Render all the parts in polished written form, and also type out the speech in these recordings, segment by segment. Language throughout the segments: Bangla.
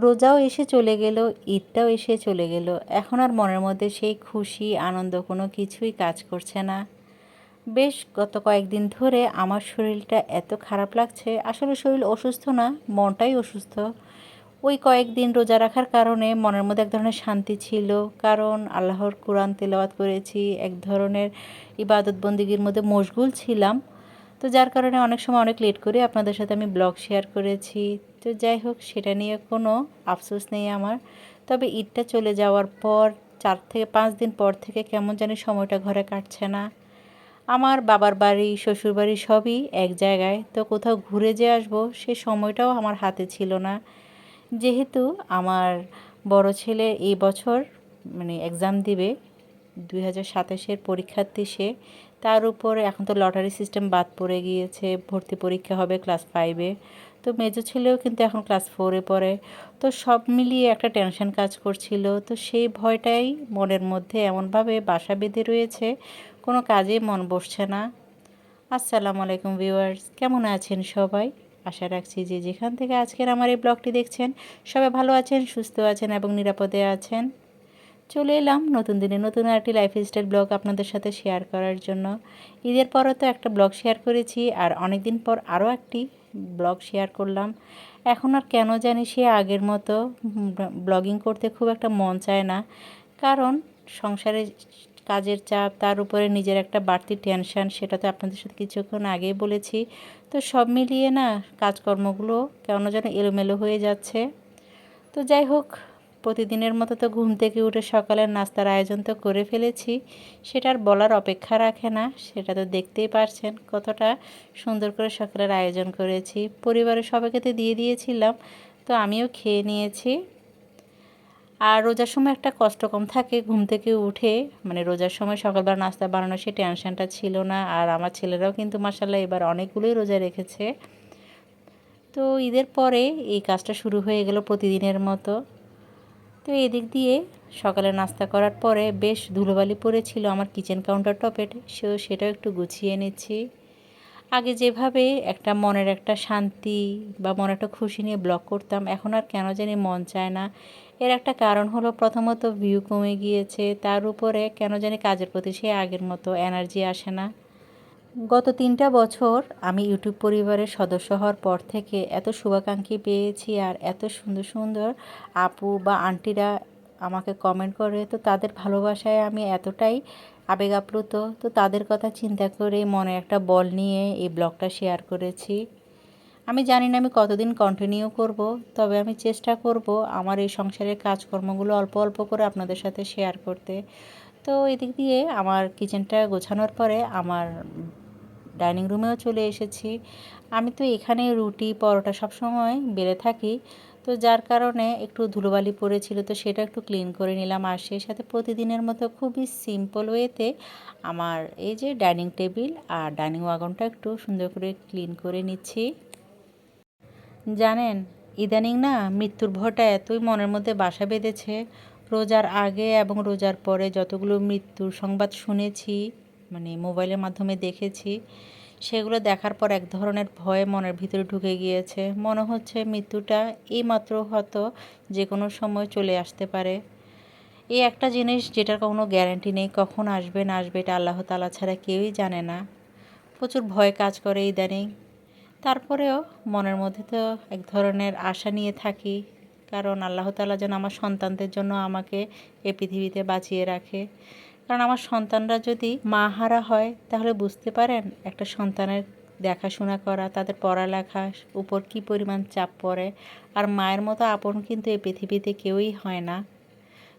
রোজাও এসে চলে গেল, ঈদটাও এসে চলে গেল। এখন আর মনের মধ্যে সেই খুশি আনন্দ কোনো কিছুই কাজ করছে না। বেশ গত কয়েকদিন ধরে আমার শরীরটা এত খারাপ লাগছে, আসলে শরীর অসুস্থ না, মনটাই অসুস্থ। ওই কয়েকদিন রোজা রাখার কারণে মনের মধ্যে এক ধরনের শান্তি ছিল, কারণ আল্লাহর কোরআন তেলাওয়াত করেছি, এক ধরনের ইবাদত বন্দিগির মধ্যে মশগুল ছিলাম। তো যার কারণে অনেক সময় অনেক লেট করে আপনাদের সাথে আমি ব্লগ শেয়ার করেছি। তো যাই হোক, সেটা নিয়ে কোনো আফসোস নেই আমার। তবে ঈদটা চলে যাওয়ার পর 4 থেকে 5 দিন পর থেকে কেমন জানি সময়টা ঘরে কাটছে না। আমার বাবার বাড়ি, শ্বশুরবাড়ি সবই এক জায়গায়, তো কোথাও ঘুরে যে আসবো সে সময়টাও আমার হাতে ছিল না। যেহেতু আমার বড় ছেলে এই বছর এক্সাম দিবে, 2027-এর পরীক্ষার্থী সে। তার উপরে এখন তো লটারি সিস্টেম বাদ পড়ে গিয়েছে, ভর্তি পরীক্ষা হবে ক্লাস 5-এ। তো মেজো ছেলেও কিন্তু এখন ক্লাস 4-এ পড়ে। তো সব মিলিয়ে একটা টেনশন কাজ করছিল, তো সেই ভয়টাই মনের মধ্যে এমনভাবে বাসা বেঁধে রয়েছে, কোনো কাজে মন বসছে না। আসসালামু আলাইকুম ভিউয়ার্স, কেমন আছেন সবাই? আশা রাখছি যে যেখান থেকে আজকের আমার এই ব্লগটি দেখছেন সবাই ভালো আছেন, সুস্থ আছেন এবং নিরাপদে আছেন। চলে এলাম নতুন দিনে নতুন আরেকটি লাইফস্টাইল ব্লগ আপনাদের সাথে শেয়ার করার জন্য। ঈদের পরও তো একটা ব্লগ শেয়ার করেছি, আর অনেক দিন পর আরও একটি ব্লগ শেয়ার করলাম। এখন আর কেন জানি সে আগের মতো ব্লগিং করতে খুব একটা মন চায় না, কারণ সংসারে কাজের চাপ, তার উপরে নিজের একটা বাড়তি টেনশান, সেটা তো আপনাদের সাথে কিছুক্ষণ আগেই বলেছি। তো সব মিলিয়ে না কাজকর্মগুলো কেন যেন এলোমেলো হয়ে যাচ্ছে। তো যাই হোক, প্রতিদিনের মতো তো ঘুম থেকে উঠে সকালের নাস্তার আয়োজন তো করে ফেলেছি, সেটার বলার অপেক্ষা রাখে না। সেটা তো দেখতেই পারছেন কতটা সুন্দর করে সকালের আয়োজন করেছি, পরিবারের সবাইকে তো দিয়ে দিয়েছিলাম, তো আমিও খেয়ে নিয়েছি। আর রোজার সময় একটা কষ্ট কম থাকে, ঘুম থেকে উঠে রোজার সময় সকালবেলা নাস্তা বানানো সে টেনশনটা ছিল না। আর আমার ছেলেরাও কিন্তু মাশাআল্লাহ এবার অনেকগুলোই রোজা রেখেছে। তো ঈদের পরে এই কাজটা শুরু হয়ে গেল প্রতিদিনের মতো। তো এদিক দিয়ে সকালে নাস্তা করার পরে বেশ ধুলোবালি পড়েছিল আমার কিচেন কাউন্টার টপে, সেটাও একটু গুছিয়ে নিচ্ছি। আগে যেভাবে একটা মনের একটা শান্তি বা মনে একটা খুশি নিয়ে ব্লগ করতাম, এখন আর কেন জানি মন চায় না। এর একটা কারণ হলো, প্রথমত ভিউ কমে গিয়েছে, তার উপরে কেন জানি কাজের প্রতি সে আগের মতো এনার্জি আসে না। গত 3টা বছর আমি ইউটিউব পরিবারের সদস্য হওয়ার পর থেকে এত শুভাকাঙ্ক্ষী পেয়েছি, আর এত সুন্দর সুন্দর আপু বা আন্টিরা আমাকে কমেন্ট করে, তো তাদের ভালোবাসায় আমি এতটাই আবেগ আপ্লুত। তো তাদের কথা চিন্তা করে মনে একটা বল নিয়ে এই ব্লগটা শেয়ার করেছি। আমি জানি না আমি কতদিন কন্টিনিউ করব, তবে আমি চেষ্টা করব আমার এই সংসারের কাজকর্মগুলো অল্প অল্প করে আপনাদের সাথে শেয়ার করতে। তো এদিক দিয়ে আমার কিচেনটা গোছানোর পরে আমার ডাইনিং রুমেও চলে এসেছি। আমি তো এখানে রুটি পরোটা সবসময় বেলে থাকি, তো যার কারণে একটু ধুলোবালি পড়েছিল, তো সেটা একটু ক্লিন করে নিলাম। আর সেই সাথে প্রতিদিনের মতো খুবই সিম্পল ওয়েতে আমার এই যে ডাইনিং টেবিল আর ডাইনিং ওয়াগনটা একটু সুন্দর করে ক্লিন করে নিচ্ছি। জানেন, ইদানিং না মৃত্যুর ভয়টা এতই মনের মধ্যে বাসা বেঁধেছে। রোজার আগে এবং রোজার পরে যতগুলো মৃত্যুর সংবাদ শুনেছি, মোবাইলের মাধ্যমে দেখেছি, সেগুলো দেখার পর এক ধরনের ভয় মনের ভিতরে ঢুকে গিয়েছে। মনে হচ্ছে মৃত্যুটা এইমাত্র হয়তো যে কোনো সময় চলে আসতে পারে। এই একটা জিনিস যেটার কোনো গ্যারান্টি নেই, কখন আসবে না আসবে এটা আল্লাহ তাআলা ছাড়া কেউই জানে না। প্রচুর ভয় কাজ করে ইদানিং। তারপরেও মনের মধ্যে তো এক ধরনের আশা নিয়ে থাকি, কারণ আল্লাহ তাআলা যেন আমার সন্তানদের জন্য আমাকে এ পৃথিবীতে বাঁচিয়ে রাখে। কারণ আমার সন্তানরা যদি মা হারা হয়, তাহলে বুঝতে পারেন একটা সন্তানের দেখাশোনা করা, তাদের পড়ালেখার উপর কী পরিমাণ চাপ পড়ে। আর মায়ের মতো আপন কিন্তু এই পৃথিবীতে কেউই হয় না।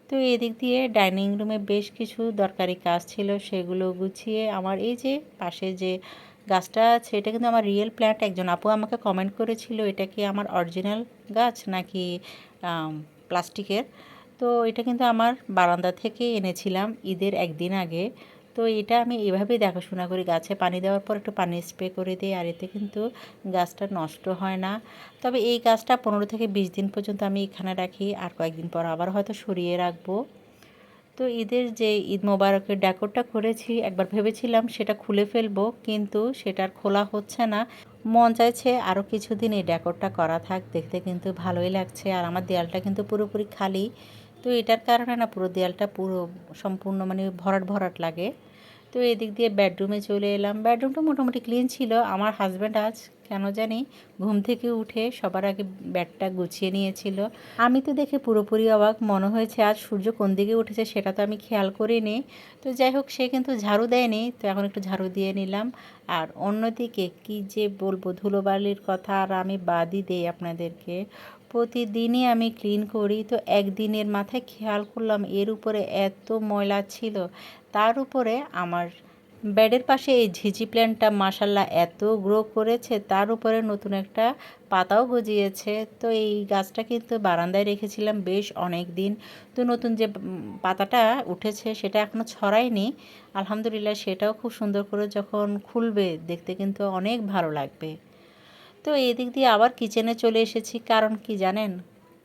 তো এদিক দিয়ে ডাইনিং রুমে বেশ কিছু দরকারি কাজ ছিল, সেগুলো গুছিয়ে আমার এই যে পাশে যে গাছটা আছে, এটা কিন্তু আমার রিয়েল প্ল্যান্ট। একজন আপু আমাকে কমেন্ট করেছিল এটা কি আমার অরিজিনাল গাছ নাকি প্লাস্টিকের। তো এটা কিন্তু আমার বারান্দা থেকে এনেছিলাম ঈদের একদিন আগে। তো এটা আমি এভাবেই দেখাশোনা করি, গাছে পানি দেওয়ার পর একটু পানি স্প্রে করে দিই, আর এতে কিন্তু গাছটা নষ্ট হয় না। তবে এই গাছটা 15 থেকে 20 দিন পর্যন্ত আমি এখানে রাখি, আর কয়েকদিন পর আবার হয়তো সরিয়ে রাখবো। তো ঈদের যে ঈদ মোবারকের ডেকোরটা করেছি, একবার ভেবেছিলাম সেটা খুলে ফেলবো, কিন্তু সেটা আর খোলা হচ্ছে না। মন চাইছে আরও কিছুদিন এই ডেকোরটা করা থাক, দেখতে কিন্তু ভালোই লাগছে। আর আমার দেয়ালটা কিন্তু পুরোপুরি খালি, তো এটার কারণে না পুরো দেয়ালটা পুরো সম্পূর্ণ মানে ভরাট ভরাট লাগে। তো এদিক দিয়ে বেডরুমে চলে এলাম। বেডরুমটা মোটামুটি ক্লিন ছিল। আমার হাজব্যান্ড আজ কেন জানি ঘুম থেকে উঠে সবার আগে বেডটা গুছিয়ে নিয়েছিল। আমি তো দেখে পুরোপুরি অবাক, মনে হয়েছে আজ সূর্য কোন দিকে উঠেছে সেটা তো আমি খেয়াল করিনি। তো যাই হোক, সে কিন্তু ঝাড়ু দেয়নি, তো এখন একটু ঝাড়ু দিয়ে নিলাম। আর অন্যদিকে কি যে বলবো, ধুলোবালির কথা আর আমি বাদই দেই আপনাদেরকে। প্রতিদিনই আমি ক্লিন করি, তো একদিনের মাথায় খেয়াল করলাম এর উপরে এত ময়লা ছিল। তার উপরে আমার বেডের পাশে এই ঝিঝি প্ল্যান্টটা মাশাল্লাহ এত গ্রো করেছে, তার উপরে নতুন একটা পাতাও গজিয়েছে। তো এই গাছটা কিন্তু বারান্দায় রেখেছিলাম বেশ অনেক দিন। তো নতুন যে পাতাটা উঠেছে সেটা এখনও ছড়ায়নি, আলহামদুলিল্লাহ সেটাও খুব সুন্দর করে যখন খুলবে দেখতে কিন্তু অনেক ভালো লাগবে। তো এদিক দিয়ে আবার কিচেনে চলে এসেছি, কারণ কি জানেন,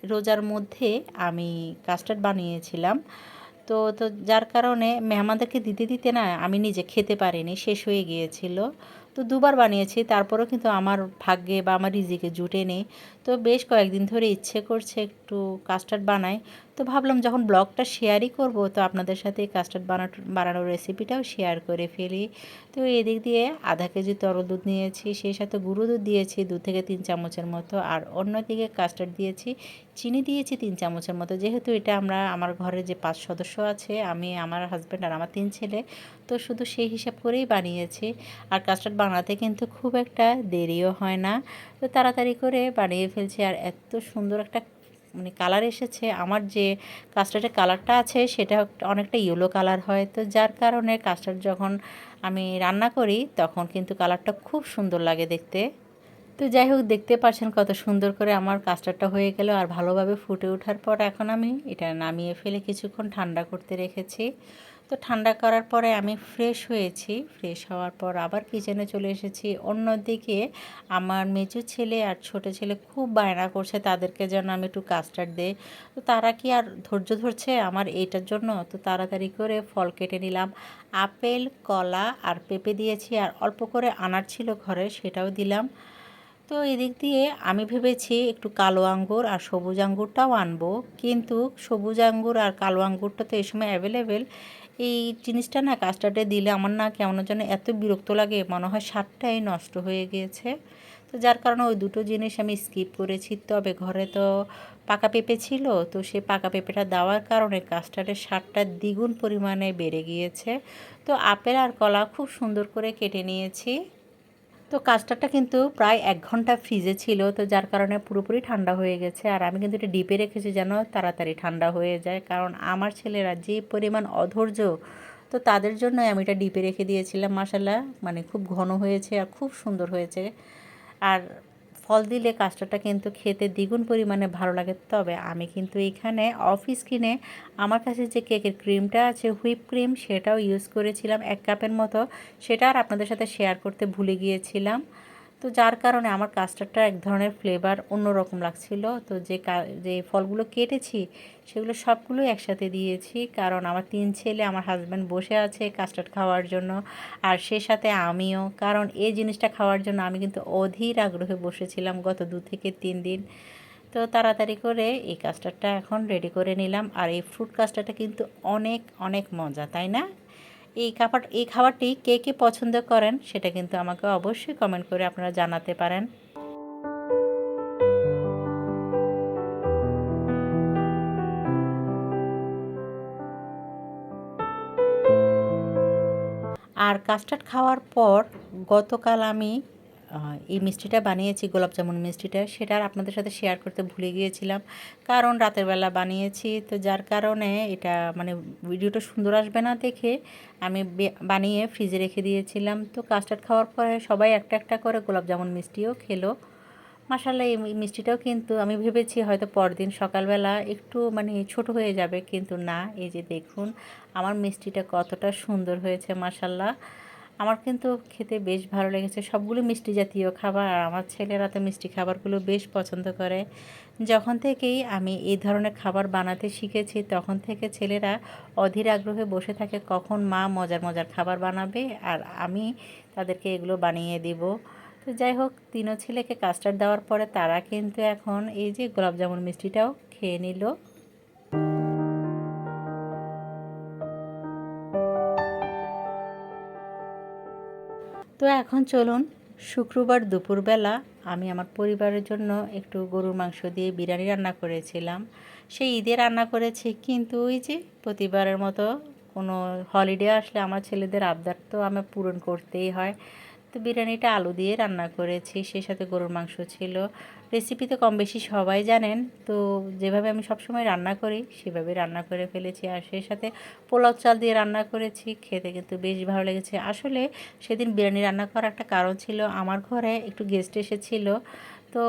রোজার মধ্যে আমি কাস্টার্ড বানিয়েছিলাম। তো যার কারণে মেহমানদেরকে দিতে দিতে না আমি নিজে খেতে পারিনি, শেষ হয়ে গিয়েছিল। তো দুবার বানিয়েছি, তারপরেও কিন্তু আমার ভাগ্যে বা আমার রিজিকে জুটেনি। তো বেশ কয়েকদিন ধরে ইচ্ছে করছে একটু কাস্টার্ড বানাই। তো ভাবলাম যখন ব্লগটা শেয়ারই করব, তো আপনাদের সাথে এই কাস্টার্ড বানানোর রেসিপিটাও শেয়ার করে ফেলি। তো এদিক দিয়ে আধা কেজি তরল দুধ নিয়েছি, সেই সাথে গুঁড়ো দুধ দিয়েছি 2 থেকে 3 চামচের মতো। আর অন্যদিকে কাস্টার্ড দিয়েছি, চিনি দিয়েছি 3 চামচের মতো। যেহেতু এটা আমার ঘরে যে 5 সদস্য আছে, আমি, আমার হাজব্যান্ড আর আমার 3 ছেলে, তো শুধু সেই হিসাব করেই বানিয়েছি। আর কাস্টার্ড বানাতে কিন্তু খুব একটা দেরিও হয় না, তো তাড়াতাড়ি করে বানিয়ে ফেলছি। আর এত সুন্দর একটা মানে কালার এসেছে। আমার যে কাস্টার্ডের কালারটা আছে সেটা অনেকটা ইয়েলো কালার হয়, তো যার কারণে কাস্টার্ড যখন আমি রান্না করি তখন কিন্তু কালারটা খুব সুন্দর লাগে দেখতে। তো যাই হোক, দেখতে পাচ্ছেন কত সুন্দর করে আমার কাস্টার্ডটা হয়ে গেল। আর ভালোভাবে ফুটে ওঠার পর এখন আমি এটা নামিয়ে ফেলে কিছুক্ষণ ঠান্ডা করতে রেখেছি। তো ঠান্ডা করার পরে আমি ফ্রেশ হয়েছি। ফ্রেশ হওয়ার পর আবার কিচেনে চলে এসেছি। অন্যদিকে আমার মেজো ছেলে আর ছোটো ছেলে খুব বায়না করছে তাদেরকে যেন আমি একটু কাস্টার্ড দেই। তো তারা কি আর ধৈর্য ধরছে আমার এইটার জন্য? তো তাড়াতাড়ি করে ফল কেটে নিলাম। আপেল, কলা আর পেঁপে দিয়েছি, আর অল্প করে আনার ছিল ঘরে, সেটাও দিলাম। তো এদিক দিয়ে আমি ভেবেছি একটু কালো আঙ্গুর আর সবুজ আঙ্গুরটাও আনবো, কিন্তু সবুজ আঙ্গুর আর কালো আঙ্গুরটা তো এই সময় অ্যাভেলেবেল। এই জিনিসটা না কাস্টার্ডে দিলে আমার না কেমন যেন এত বিরক্ত লাগে, মনে হয় স্বাদটাই নষ্ট হয়ে গিয়েছে। তো যার কারণে ওই দুটো জিনিস আমি স্কিপ করেছি। তবে ঘরে তো পাকা পেঁপে ছিল, তো সেই পাকা পেঁপেটা দেওয়ার কারণে কাস্টার্ডের স্বাদটা দ্বিগুণ পরিমাণে বেড়ে গিয়েছে। তো আপেল আর কলা খুব সুন্দর করে কেটে নিয়েছি। তো কাস্টার্ডটা কিন্তু প্রায় 1 ঘন্টা ফ্রিজে ছিল, তো যার কারণে পুরোপুরি ঠান্ডা হয়ে গেছে। আর আমি কিন্তু এটা ডিপে রেখেছি যেন তাড়াতাড়ি ঠান্ডা হয়ে যায়, কারণ আমার ছেলেরা যে পরিমাণ অধৈর্য, তো তাদের জন্য আমি এটা ডিপে রেখে দিয়েছিলাম। মাশাল্লাহ মানে খুব ঘন হয়েছে আর খুব সুন্দর হয়েছে। আর ফল দিলে কাস্টার্ডটা কিন্তু খেতে দ্বিগুণ পরিমাণে ভালো লাগে। তবে আমি কিন্তু এখানে অফ স্ক্রিনে আমার কাছে যে কেকের ক্রিমটা আছে, হুইপ ক্রিম, সেটাও ইউজ করেছিলাম 1 কাপের মতো। সেটা আর আপনাদের সাথে শেয়ার করতে ভুলে গিয়েছিলাম। তো যার কারণে আমার কাস্টার্ডটা এক ধরনের ফ্লেভার অন্যরকম লাগছিল। তো যে ফলগুলো কেটেছি সেগুলো সবগুলোই একসাথে দিয়েছি, কারণ আমার 3 ছেলে, আমার হাজব্যান্ড বসে আছে কাস্টার্ড খাওয়ার জন্য, আর সে সাথে আমিও। কারণ এই জিনিসটা খাওয়ার জন্য আমি কিন্তু অধীর আগ্রহে বসেছিলাম গত 2 থেকে 3 দিন। তো তাড়াতাড়ি করে এই কাস্টার্ডটা এখন রেডি করে নিলাম। আর এই ফ্রুট কাস্টার্ডটা কিন্তু অনেক অনেক মজা, তাই না? এই খাবারটি কে কে পছন্দ করেন সেটা কিন্তু আমাকে অবশ্যই কমেন্ট করে আপনারা জানাতে পারেন। আর কাস্টার্ড খাওয়ার পর গতকাল আমি এই মিষ্টিটা বানিয়েছি, গোলাপ জামুন মিষ্টিটা, সেটা আর আপনাদের সাথে শেয়ার করতে ভুলে গিয়েছিলাম, কারণ রাতের বেলা বানিয়েছি। তো যার কারণে এটা মানে ভিডিওটা সুন্দর আসবে না দেখে আমি বানিয়ে ফ্রিজে রেখে দিয়েছিলাম। তো কাস্টার্ড খাওয়ার পরে সবাই একটা একটা করে গোলাপ জামুন মিষ্টিও খেলো। মাশাআল্লাহ, এই মিষ্টিটাও কিন্তু আমি ভেবেছি হয়তো পরদিন সকালবেলা একটু মানে ছোট হয়ে যাবে, কিন্তু না, এই যে দেখুন আমার মিষ্টিটা কতটা সুন্দর হয়েছে মাশাআল্লাহ। আমার কিন্তু খেতে বেশ ভালো লেগেছে। সবগুলো মিষ্টি জাতীয় খাবার, আর আমার ছেলেরা তো মিষ্টি খাবারগুলো বেশ পছন্দ করে। যখন থেকেই আমি এই ধরনের খাবার বানাতে শিখেছি তখন থেকে ছেলেরা অধীর আগ্রহে বসে থাকে কখন মা মজার মজার খাবার বানাবে আর আমি তাদেরকে এগুলো বানিয়ে দিব। তো তো যাই হোক, 3 ছেলেকে কাস্টার্ড দেওয়ার পরে তারা কিন্তু এখন এই যে গোলাপ জামুন মিষ্টিটাও খেয়ে নিল। তো এখন চলুন, শুক্রবার দুপুরবেলা আমি আমার পরিবারের জন্য একটু গরুর মাংস দিয়ে বিরিয়ানি রান্না করেছিলাম। সেই ঈদে রান্না করেছি, কিন্তু ওই যে প্রতিবারের মতো কোনো হলিডে আসলে আমার ছেলেদের আবদার তো আমার পূরণ করতেই হয়। তো বিরিয়ানিটা আলু দিয়ে রান্না করেছি, সেই সাথে গরুর মাংস ছিল। রেসিপি তো কম বেশি সবাই জানেন, তো যেভাবে আমি সবসময় রান্না করি সেভাবে রান্না করে ফেলেছি। আর সেই সাথে পোলাও চাল দিয়ে রান্না করেছি, খেতে কিন্তু বেশ ভালো লেগেছে। আসলে সেদিন বিরিয়ানি রান্না করার একটা কারণ ছিল, আমার ঘরে একটু গেস্ট এসেছিলো, তো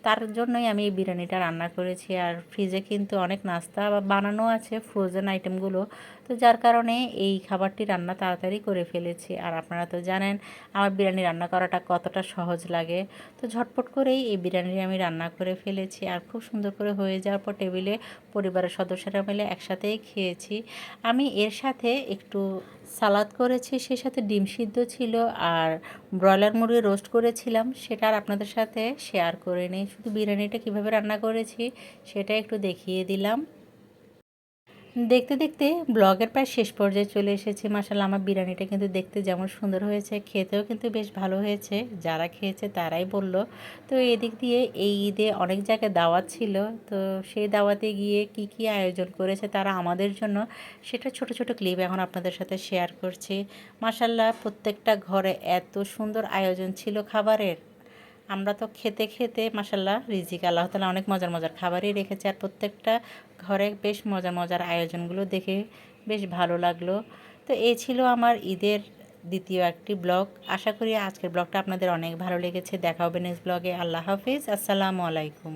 তার জন্যই আমি এই বিরিয়ানিটা রান্না করেছি। আর ফ্রিজে কিন্তু অনেক নাস্তা বানানো আছে, ফ্রোজেন আইটেমগুলো, তো যার কারণে এই খাবারটি রান্না তাড়াতাড়ি করে ফেলেছি। আর আপনারা তো জানেন আমার বিরিয়ানি রান্না করাটা কতটা সহজ লাগে, তো ঝটপট করেই এই বিরিয়ানিটি আমি রান্না করে ফেলেছি। আর খুব সুন্দর করে হয়ে যাওয়ার পর টেবিলে পরিবারের সদস্যরা মিলে একসাথেই খেয়েছি। আমি এর সাথে একটু সালাদ করেছি, সেই সাথে ডিম সিদ্ধ ছিল, আর ব্রয়লার মুরগি রোস্ট করেছিলাম, সেটা আর আপনাদের সাথে শেয়ার করে নিই। শুধু বিরিয়ানিটা কীভাবে রান্না করেছি সেটা একটু দেখিয়ে দিলাম। দেখতে দেখতে ব্লগের প্রায় শেষ পর্যায়ে চলে এসেছি। মাশাআল্লাহ, আমার বিরিয়ানিটা কিন্তু দেখতে যেমন সুন্দর হয়েছে, খেতেও কিন্তু বেশ ভালো হয়েছে। যারা খেয়েছে তারাই বলল। তো এদিক দিয়ে এই ঈদে অনেক জায়গায় দাওয়াত ছিল, তো সেই দাওয়াতে গিয়ে কি কি আয়োজন করেছে তারা আমাদের জন্য, সেটা ছোট ছোট ক্লিপ এখন আপনাদের সাথে শেয়ার করছি। মাশাআল্লাহ, প্রত্যেকটা ঘরে এত সুন্দর আয়োজন ছিল খাবারের। আমরা তো খেতে খেতে মাশাআল্লাহ, রিজিক আল্লাহ তাআলা অনেক মজার মজার খাবারই রেখেছে। আর প্রত্যেকটা ঘরে বেশ মজার মজার আয়োজনগুলো দেখে বেশ ভালো লাগলো। তো এই ছিল আমার ঈদের দ্বিতীয় একটি ব্লগ। আশা করি আজকের ব্লগটা আপনাদের অনেক ভালো লেগেছে। দেখা হবে নেক্সট ব্লগে। আল্লাহ হাফিজ, আসসালামু আলাইকুম।